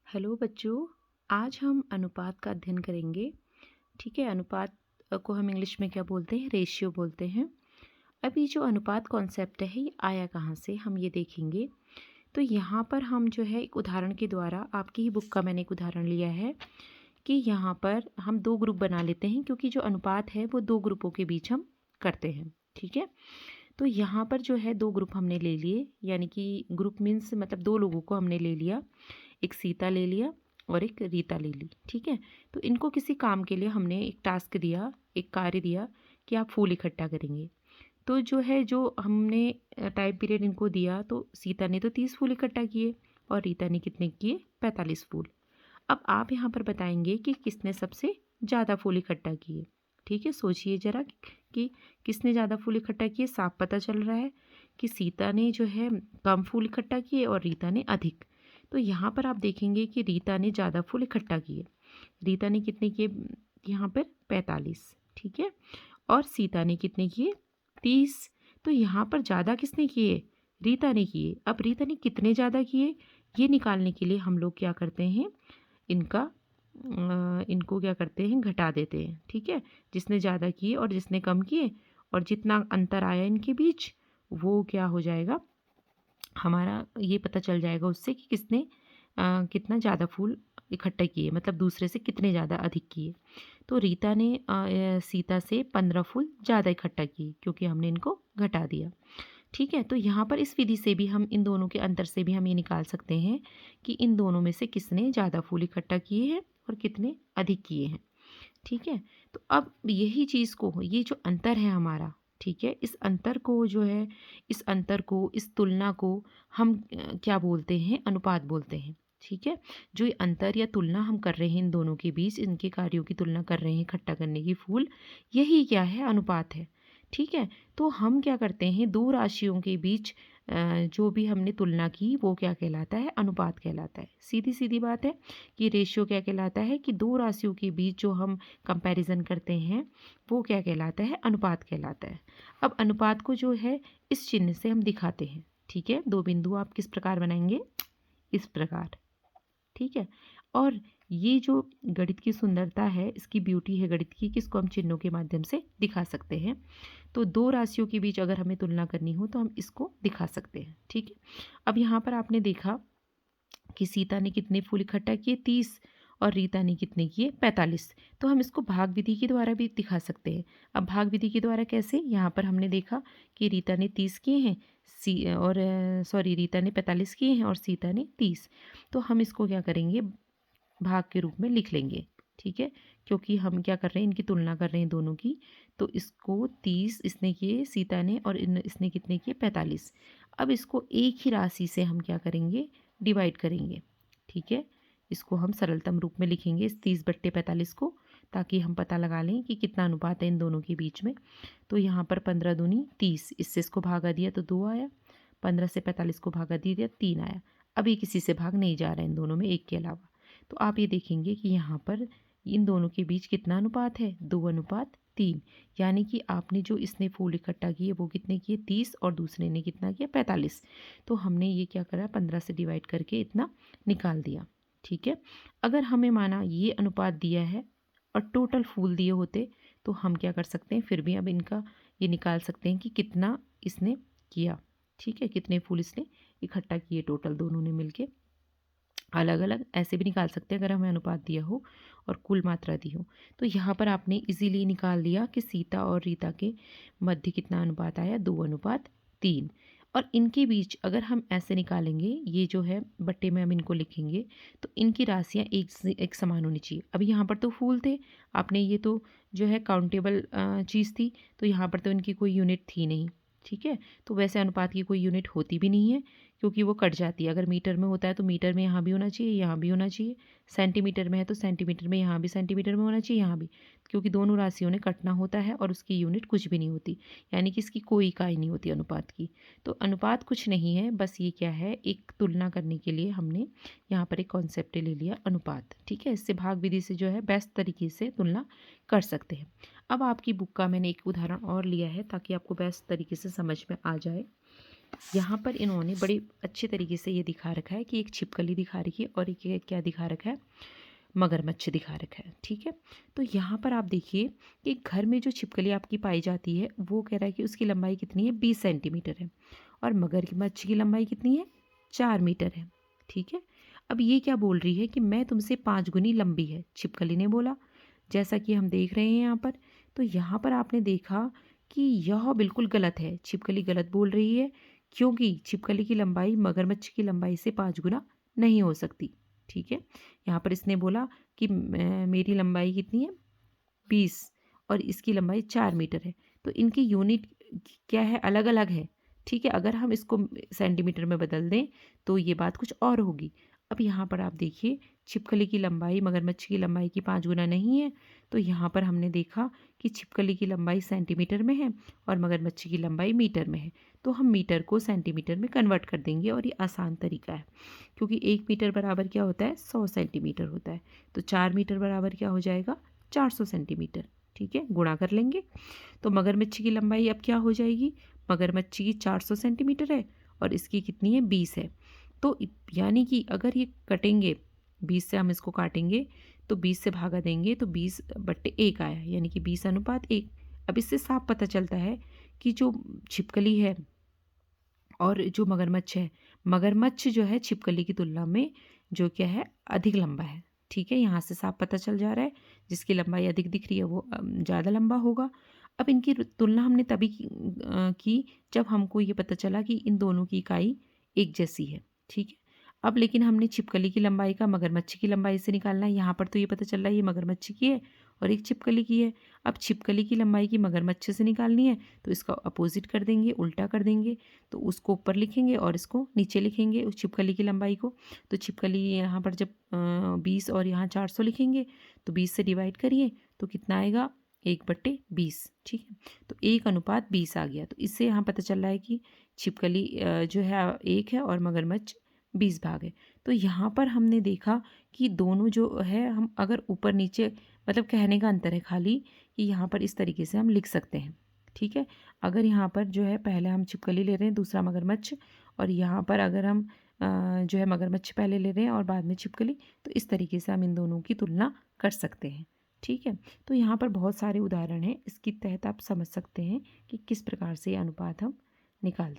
Hello बच्चों। आज हम अनुपात का अध्ययन करेंगे। ठीक है, अनुपात को हम इंग्लिश में क्या बोलते हैं? रेशियो बोलते हैं। अब ये जो अनुपात कॉन्सेप्ट है ये आया कहाँ से, हम ये देखेंगे। तो यहाँ पर हम जो है एक उदाहरण के द्वारा, आपकी ही बुक का मैंने एक उदाहरण लिया है कि यहाँ पर हम दो ग्रुप बना लेते हैं, क्योंकि जो अनुपात है वो दो ग्रुपों के बीच हम करते हैं। ठीक है, तो यहाँ पर जो है दो ग्रुप हमने ले लिए, यानी कि ग्रुप मीन्स मतलब दो लोगों को हमने ले लिया। एक सीता ले लिया और एक रीता ले ली। ठीक है, तो इनको किसी काम के लिए हमने एक टास्क दिया, एक कार्य दिया कि आप फूल इकट्ठा करेंगे। तो जो हमने टाइम पीरियड इनको दिया, तो सीता ने तो 30 फूल इकट्ठा किए और रीता ने कितने किए? 45 फूल। अब आप यहाँ पर बताएंगे कि किसने सबसे ज़्यादा फूल इकट्ठा किए। ठीक है, सोचिए ज़रा कि किसने ज़्यादा फूल इकट्ठा किए। साफ पता चल रहा है कि सीता ने जो है कम फूल इकट्ठा किए और रीता ने अधिक। तो यहाँ पर आप देखेंगे कि रीता ने ज़्यादा फूल इकट्ठा किए। रीता ने कितने किए यहाँ पर? 45। ठीक है, और सीता ने कितने किए? 30। तो यहाँ पर ज़्यादा किसने किए? रीता ने किए। अब रीता ने कितने ज़्यादा किए ये निकालने के लिए हम लोग क्या करते हैं, इनको क्या करते हैं? घटा देते हैं। ठीक है, जिसने ज़्यादा किए और जिसने कम किए, और जितना अंतर आया इनके बीच वो क्या हो जाएगा, हमारा ये पता चल जाएगा उससे कि किसने कितना ज़्यादा फूल इकट्ठा किए, मतलब दूसरे से कितने ज़्यादा अधिक किए। तो रीता ने सीता से 15 फूल ज़्यादा इकट्ठा किए, क्योंकि हमने इनको घटा दिया। ठीक है, तो यहाँ पर इस विधि से भी हम इन दोनों के अंतर से भी हम ये निकाल सकते हैं कि इन दोनों में से किसने ज़्यादा फूल इकट्ठा किए हैं और कितने अधिक किए हैं। ठीक है, तो अब यही चीज़ को, ये जो अंतर है हमारा, ठीक है, इस अंतर को जो है, इस अंतर को, इस तुलना को हम क्या बोलते हैं? अनुपात बोलते हैं। ठीक है, जो ये अंतर या तुलना हम कर रहे हैं इन दोनों के बीच, इनके कार्यों की तुलना कर रहे हैं इकट्ठा करने की फूल, यही क्या है? अनुपात है। ठीक है, तो हम क्या करते हैं, दो राशियों के बीच जो भी हमने तुलना की वो क्या कहलाता है? अनुपात कहलाता है। सीधी सीधी बात है कि रेशियो क्या कहलाता है कि दो राशियों के बीच जो हम कंपैरिजन करते हैं वो क्या कहलाता है? अनुपात कहलाता है। अब अनुपात को जो है इस चिन्ह से हम दिखाते हैं। ठीक है, दो बिंदु आप किस प्रकार बनाएंगे? इस प्रकार। ठीक है, और ये जो गणित की सुंदरता है, इसकी ब्यूटी है गणित की, कि इसको हम चिन्हों के माध्यम से दिखा सकते हैं। तो दो राशियों के बीच अगर हमें तुलना करनी हो तो हम इसको दिखा सकते हैं। ठीक है, अब यहाँ पर आपने देखा कि सीता ने कितने फूल इकट्ठा किए? 30। और रीता ने कितने किए? 45। तो हम इसको भाग विधि के द्वारा भी दिखा सकते हैं। अब भाग विधि के द्वारा कैसे? यहाँ पर हमने देखा कि रीता ने 30 किए हैं, रीता ने 45 किए हैं और सीता ने 30। तो हम इसको क्या करेंगे? भाग के रूप में लिख लेंगे। ठीक है, क्योंकि हम क्या कर रहे हैं? इनकी तुलना कर रहे हैं दोनों की। तो इसको 30 इसने किए सीता ने, और इसने कितने किए? 45। अब इसको एक ही राशि से हम क्या करेंगे? डिवाइड करेंगे। ठीक है, इसको हम सरलतम रूप में लिखेंगे इस 30/45 को, ताकि हम पता लगा लें कि कितना अनुपात है इन दोनों के बीच में। तो यहाँ पर 15 दूनी 30, इससे इसको भागा दिया तो 2 आया, 15 से 45 को भागा दिया 3 आया। अभी किसी से भाग नहीं जा रहा है इन दोनों में, एक के अलावा। तो आप ये देखेंगे कि यहाँ पर इन दोनों के बीच कितना अनुपात है? 2:3। यानी कि आपने जो इसने फूल इकट्ठा किए वो कितने किए? 30, और दूसरे ने कितना किया? 45। तो हमने ये क्या करा? 15 से डिवाइड करके इतना निकाल दिया। ठीक है, अगर हमें माना ये अनुपात दिया है और टोटल फूल दिए होते तो हम क्या कर सकते हैं? फिर भी अब इनका ये निकाल सकते हैं कि कितना इसने किया। ठीक है, कितने फूल इसने इकट्ठा किए टोटल दोनों ने मिलके। अलग अलग ऐसे भी निकाल सकते हैं अगर हमें अनुपात दिया हो और कुल मात्रा दी हो। तो यहाँ पर आपने इजीली निकाल लिया कि सीता और रीता के मध्य कितना अनुपात आया? 2:3। और इनके बीच अगर हम ऐसे निकालेंगे, ये जो है बट्टे में हम इनको लिखेंगे, तो इनकी राशियाँ एक समान होनी चाहिए। अब यहाँ पर तो फूल थे, आपने ये तो जो है काउंटेबल चीज़ थी, तो यहाँ पर तो इनकी कोई यूनिट थी नहीं। ठीक है, तो वैसे अनुपात की कोई यूनिट होती भी नहीं है, क्योंकि वो कट जाती है। अगर मीटर में होता है तो मीटर में यहाँ भी होना चाहिए, यहाँ भी होना चाहिए। सेंटीमीटर में है तो सेंटीमीटर में यहाँ भी सेंटीमीटर में होना चाहिए, यहाँ भी, क्योंकि दोनों राशियों ने कटना होता है और उसकी यूनिट कुछ भी नहीं होती, यानी कि इसकी कोई इकाई नहीं होती अनुपात की। तो अनुपात कुछ नहीं है, बस ये क्या है? एक तुलना करने के लिए हमने यहाँ पर एक कॉन्सेप्ट ले लिया, अनुपात। ठीक है, इससे भाग विधि से जो है बेस्ट तरीके से तुलना कर सकते हैं। अब आपकी बुक का मैंने एक उदाहरण और लिया है ताकि आपको बेस्ट तरीके से समझ में आ जाए। यहाँ पर इन्होंने बड़े अच्छे तरीके से ये दिखा रखा है कि एक छिपकली दिखा रखी है और एक ये क्या दिखा रखा है, मगरमच्छ दिखा रखा है। ठीक है, तो यहाँ पर आप देखिए कि घर में जो छिपकली आपकी पाई जाती है वो कह रहा है कि उसकी लंबाई कितनी है, 20 सेंटीमीटर है, और मगरमच्छ की लंबाई कितनी है, 4 मीटर है। ठीक है, अब ये क्या बोल रही है कि मैं तुमसे 5 गुनी लंबी है, छिपकली ने बोला, जैसा कि हम देख रहे हैं यहाँ पर। तो यहाँ पर आपने देखा कि यह बिल्कुल गलत है, छिपकली गलत बोल रही है, क्योंकि छिपकली की लंबाई मगरमच्छ की लंबाई से 5 गुना नहीं हो सकती। ठीक है, यहाँ पर इसने बोला कि मेरी लंबाई कितनी है, 20, और इसकी लंबाई 4 मीटर है, तो इनकी यूनिट क्या है, अलग अलग है। ठीक है, अगर हम इसको सेंटीमीटर में बदल दें तो ये बात कुछ और होगी। अब यहाँ पर आप देखिए, छिपकली की लंबाई मगरमच्छ की लंबाई की 5 गुना नहीं है, तो यहाँ पर हमने देखा कि छिपकली की लंबाई सेंटीमीटर में है और मगरमच्छ की लंबाई मीटर में है, तो हम मीटर को सेंटीमीटर में कन्वर्ट कर देंगे, और ये आसान तरीका है, क्योंकि 1 मीटर बराबर क्या होता है, 100 सेंटीमीटर होता है, तो 4 मीटर बराबर क्या हो जाएगा, 400 सेंटीमीटर। ठीक है, गुणा कर लेंगे, तो मगरमच्छ की लंबाई अब क्या हो जाएगी, मगरमच्छ की 400 सेंटीमीटर है और इसकी कितनी है, 20 है। तो यानी कि अगर ये कटेंगे, 20 से हम इसको काटेंगे तो 20 से भागा देंगे तो 20/1 आया, यानी कि 20:1। अब इससे साफ पता चलता है कि जो छिपकली है और जो मगरमच्छ है, मगरमच्छ जो है छिपकली की तुलना में जो क्या है, अधिक लंबा है। ठीक है, यहाँ से साफ पता चल जा रहा है, जिसकी लंबाई अधिक दिख रही है वो ज़्यादा लंबा होगा। अब इनकी तुलना हमने तभी की जब हमको ये पता चला कि इन दोनों की इकाई एक जैसी है। ठीक है, अब लेकिन हमने छिपकली की लंबाई का मगरमच्छ की लंबाई से निकालना है। यहाँ पर तो ये पता चल रहा है ये मगरमच्छ की है और एक छिपकली की है। अब छिपकली की लंबाई की मगरमच्छ से निकालनी है, तो इसका अपोजिट कर देंगे, उल्टा कर देंगे, तो उसको ऊपर लिखेंगे और इसको नीचे लिखेंगे, उस छिपकली की लंबाई को। तो छिपकली यहाँ पर जब 20 और यहाँ 400 लिखेंगे, तो 20 से डिवाइड करिए तो कितना आएगा, 1/20। ठीक है, तो 1:20 आ गया। तो इससे यहाँ पता चल रहा है कि छिपकली जो है 1 है और मगरमच्छ 20 भाग है। तो यहाँ पर हमने देखा कि दोनों जो है, हम अगर ऊपर नीचे, मतलब कहने का अंतर है खाली, कि यहाँ पर इस तरीके से हम लिख सकते हैं। ठीक है, अगर यहाँ पर जो है पहले हम छिपकली ले रहे हैं, दूसरा मगरमच्छ, और यहाँ पर अगर हम जो है मगरमच्छ पहले ले रहे हैं और बाद में छिपकली, तो इस तरीके से हम इन दोनों की तुलना कर सकते हैं। ठीक है, तो यहाँ पर बहुत सारे उदाहरण हैं, इसके तहत आप समझ सकते हैं कि किस प्रकार से ये अनुपात हम निकालते हैं।